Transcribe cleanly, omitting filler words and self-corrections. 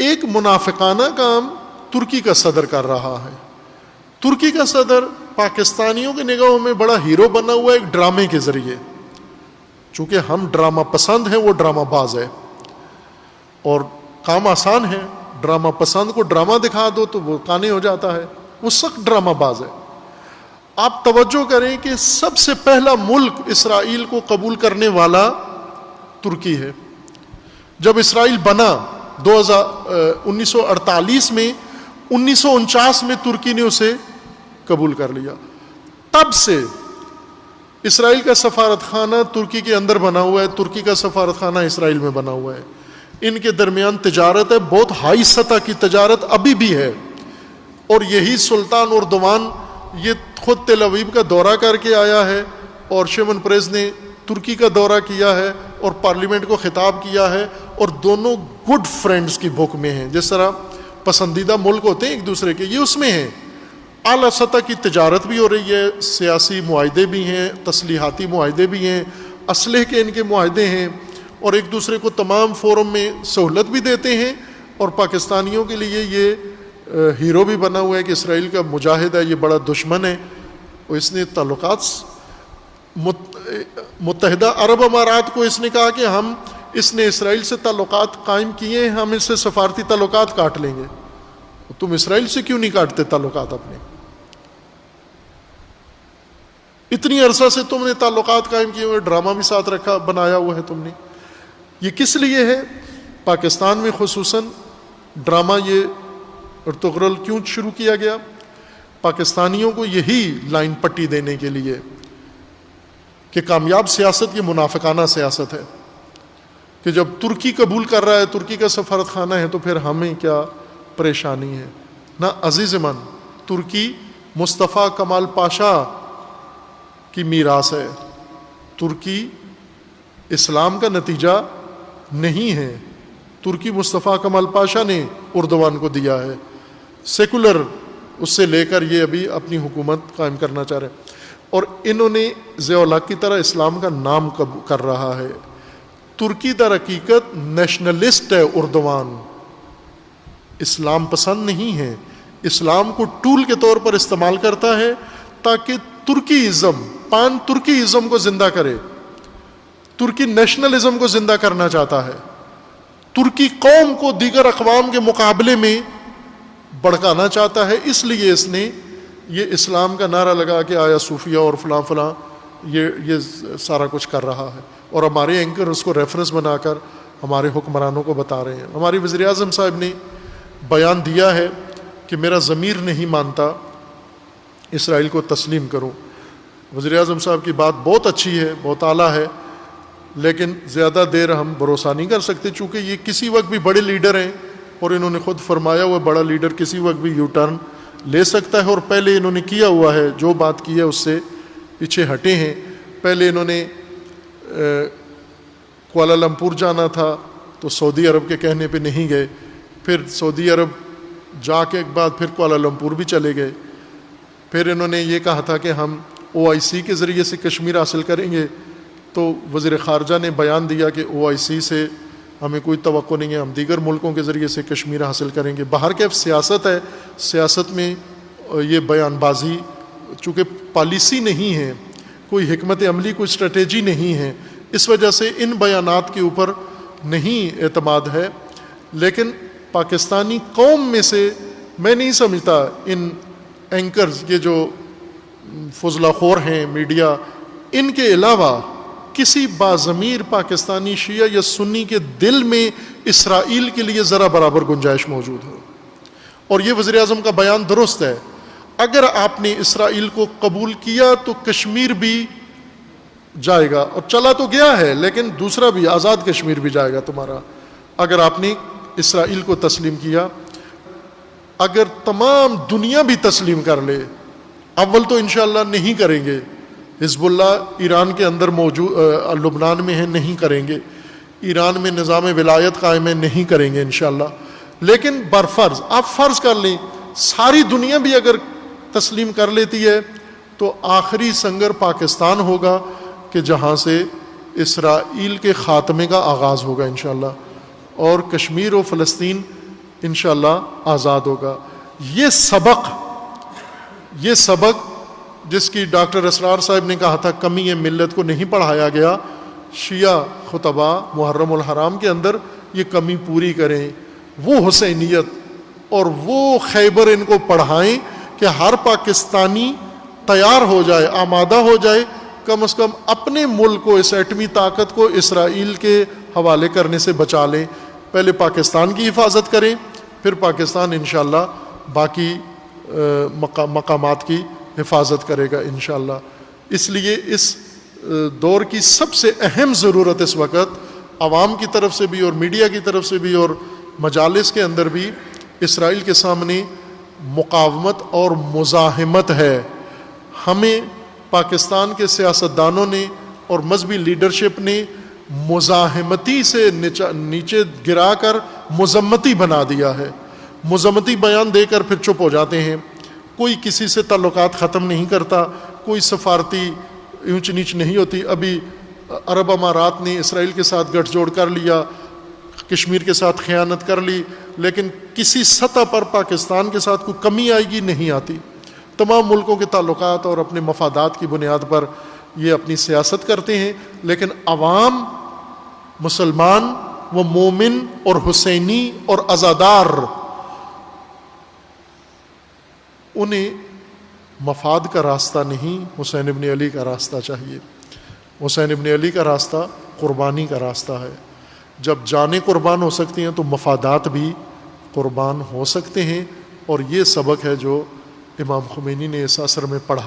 ایک منافقانہ کام ترکی کا صدر کر رہا ہے. ترکی کا صدر پاکستانیوں کی نگاہوں میں بڑا ہیرو بنا ہوا ہے ایک ڈرامے کے ذریعے. چونکہ ہم ڈرامہ پسند ہیں, وہ ڈرامہ باز ہے, اور کام آسان ہے. ڈرامہ پسند کو ڈرامہ دکھا دو تو وہ قانے ہو جاتا ہے, وہ سخت ڈرامہ باز ہے. آپ توجہ کریں کہ سب سے پہلا ملک اسرائیل کو قبول کرنے والا ترکی ہے. جب اسرائیل بنا 1948 میں, 1949 میں ترکی نے اسے قبول کر لیا. تب سے اسرائیل کا سفارت خانہ ترکی کے اندر بنا ہوا ہے, ترکی کا سفارت خانہ اسرائیل میں بنا ہوا ہے. ان کے درمیان تجارت ہے, بہت ہائی سطح کی تجارت ابھی بھی ہے. اور یہی سلطان اردوان یہ خود تل ابیب کا دورہ کر کے آیا ہے, اور شیمن پریز نے ترکی کا دورہ کیا ہے اور پارلیمنٹ کو خطاب کیا ہے, اور دونوں گڈ فرینڈز کی بھوک میں ہیں. جس طرح پسندیدہ ملک ہوتے ہیں ایک دوسرے کے, یہ اس میں ہیں. اعلیٰ سطح کی تجارت بھی ہو رہی ہے, سیاسی معاہدے بھی ہیں, تسلیحاتی معاہدے بھی ہیں, اسلحے کے ان کے معاہدے ہیں, اور ایک دوسرے کو تمام فورم میں سہولت بھی دیتے ہیں. اور پاکستانیوں کے لیے یہ ہیرو بھی بنا ہوا ہے کہ اسرائیل کا مجاہد ہے, یہ بڑا دشمن ہے. اور اس نے تعلقات متحدہ عرب امارات کو اس نے کہا کہ اس نے اسرائیل سے تعلقات قائم کیے ہیں, ہم اس سے سفارتی تعلقات کاٹ لیں گے. تم اسرائیل سے کیوں نہیں کاٹتے تعلقات اپنے؟ اتنی عرصہ سے تم نے تعلقات قائم کیے ہوئے, ڈرامہ بھی ساتھ رکھا, بنایا ہوا ہے تم نے. یہ کس لیے ہے؟ پاکستان میں خصوصاً ڈرامہ یہ ارطغرل کیوں شروع کیا گیا؟ پاکستانیوں کو یہی لائن پٹی دینے کے لیے کہ کامیاب سیاست یہ منافقانہ سیاست ہے, کہ جب ترکی قبول کر رہا ہے, ترکی کا سفارت خانہ ہے, تو پھر ہمیں کیا پریشانی ہے. نہ عزیز من, ترکی مصطفیٰ کمال پاشا کی میراث ہے. ترکی اسلام کا نتیجہ نہیں ہے. ترکی مصطفیٰ کمال پاشا نے اردوان کو دیا ہے. سیکولر اس سے لے کر یہ ابھی اپنی حکومت قائم کرنا چاہ رہے ہیں, اور انہوں نے ضیاء الحق کی طرح اسلام کا نام کر رہا ہے. ترکی در حقیقت نیشنلسٹ ہے اردوان, اسلام پسند نہیں ہے. اسلام کو ٹول کے طور پر استعمال کرتا ہے تاکہ ترکی ازم, پان ترکی ازم کو زندہ کرے. ترکی نیشنلزم کو زندہ کرنا چاہتا ہے. ترکی قوم کو دیگر اقوام کے مقابلے میں بڑھکانا چاہتا ہے. اس لیے اس نے یہ اسلام کا نعرہ لگا کے آیا صوفیہ اور فلاں فلاں یہ سارا کچھ کر رہا ہے. اور ہمارے اینکر اس کو ریفرنس بنا کر ہمارے حکمرانوں کو بتا رہے ہیں. ہماری وزیر اعظم صاحب نے بیان دیا ہے کہ میرا ضمیر نہیں مانتا اسرائیل کو تسلیم کروں. وزیر اعظم صاحب کی بات بہت اچھی ہے, بہت اعلیٰ ہے, لیکن زیادہ دیر ہم بھروسہ نہیں کر سکتے, چونکہ یہ کسی وقت بھی بڑے لیڈر ہیں, اور انہوں نے خود فرمایا ہوا بڑا لیڈر کسی وقت بھی یو ٹرن لے سکتا ہے. اور پہلے انہوں نے کیا ہوا ہے, جو بات کی ہے اس سے پیچھے ہٹے ہیں. پہلے انہوں نے کوالالمپور جانا تھا تو سعودی عرب کے کہنے پہ نہیں گئے, پھر سعودی عرب جا کے ایک بعد پھر کوالالمپور بھی چلے گئے. پھر انہوں نے یہ کہا تھا کہ ہم OIC کے ذریعے سے کشمیر حاصل کریں گے, تو وزیر خارجہ نے بیان دیا کہ OIC سے ہمیں کوئی توقع نہیں ہے, ہم دیگر ملکوں کے ذریعے سے کشمیر حاصل کریں گے. باہر کے سیاست ہے, سیاست میں یہ بیان بازی چونکہ پالیسی نہیں ہے, کوئی حکمت عملی, کوئی اسٹریٹجی نہیں ہے, اس وجہ سے ان بیانات کے اوپر نہیں اعتماد ہے. لیکن پاکستانی قوم میں سے میں نہیں سمجھتا ان اینکرز کے جو فضلہ خور ہیں میڈیا, ان کے علاوہ کسی باضمیر پاکستانی شیعہ یا سنی کے دل میں اسرائیل کے لیے ذرا برابر گنجائش موجود ہو. اور یہ وزیر اعظم کا بیان درست ہے. اگر آپ نے اسرائیل کو قبول کیا تو کشمیر بھی جائے گا, اور چلا تو گیا ہے, لیکن دوسرا بھی آزاد کشمیر بھی جائے گا تمہارا, اگر آپ نے اسرائیل کو تسلیم کیا. اگر تمام دنیا بھی تسلیم کر لے, اول تو انشاءاللہ نہیں کریں گے, حزب اللہ ایران کے اندر موجود لبنان میں ہے, نہیں کریں گے, ایران میں نظام ولایت قائم ہے, نہیں کریں گے انشاءاللہ. لیکن برفرض آپ فرض کر لیں ساری دنیا بھی اگر تسلیم کر لیتی ہے تو آخری سنگر پاکستان ہوگا کہ جہاں سے اسرائیل کے خاتمے کا آغاز ہوگا انشاءاللہ. اور کشمیر و فلسطین انشاءاللہ آزاد ہوگا۔ یہ سبق جس کی ڈاکٹر اسرار صاحب نے کہا تھا کمی ملت کو نہیں پڑھایا گیا، شیعہ خطبہ محرم الحرام کے اندر یہ کمی پوری کریں، وہ حسینیت اور وہ خیبر ان کو پڑھائیں کہ ہر پاکستانی تیار ہو جائے، آمادہ ہو جائے، کم از کم اپنے ملک کو، اس ایٹمی طاقت کو اسرائیل کے حوالے کرنے سے بچا لیں۔ پہلے پاکستان کی حفاظت کریں، پھر پاکستان انشاءاللہ باقی مقامات کی حفاظت کرے گا انشاءاللہ۔ اس لیے اس دور کی سب سے اہم ضرورت اس وقت عوام کی طرف سے بھی اور میڈیا کی طرف سے بھی اور مجالس کے اندر بھی اسرائیل کے سامنے مقاومت اور مزاحمت ہے۔ ہمیں پاکستان کے سیاستدانوں نے اور مذہبی لیڈرشپ نے مزاحمتی سے نیچے گرا کر مذمتی بنا دیا ہے۔ مذمتی بیان دے کر پھر چپ ہو جاتے ہیں، کوئی کسی سے تعلقات ختم نہیں کرتا، کوئی سفارتی اونچ نیچ نہیں ہوتی۔ ابھی عرب امارات نے اسرائیل کے ساتھ گٹھ جوڑ کر لیا، کشمیر کے ساتھ خیانت کر لی، لیکن کسی سطح پر پاکستان کے ساتھ کوئی کمی آئے گی نہیں آتی۔ تمام ملکوں کے تعلقات اور اپنے مفادات کی بنیاد پر یہ اپنی سیاست کرتے ہیں، لیکن عوام مسلمان و مومن اور حسینی اور عزادار انہیں مفاد کا راستہ نہیں، حسین ابن علی کا راستہ چاہیے۔ حسین ابن علی کا راستہ قربانی کا راستہ ہے۔ جب جانیں قربان ہو سکتی ہیں تو مفادات بھی قربان ہو سکتے ہیں، اور یہ سبق ہے جو امام خمینی نے اس عصر میں پڑھا۔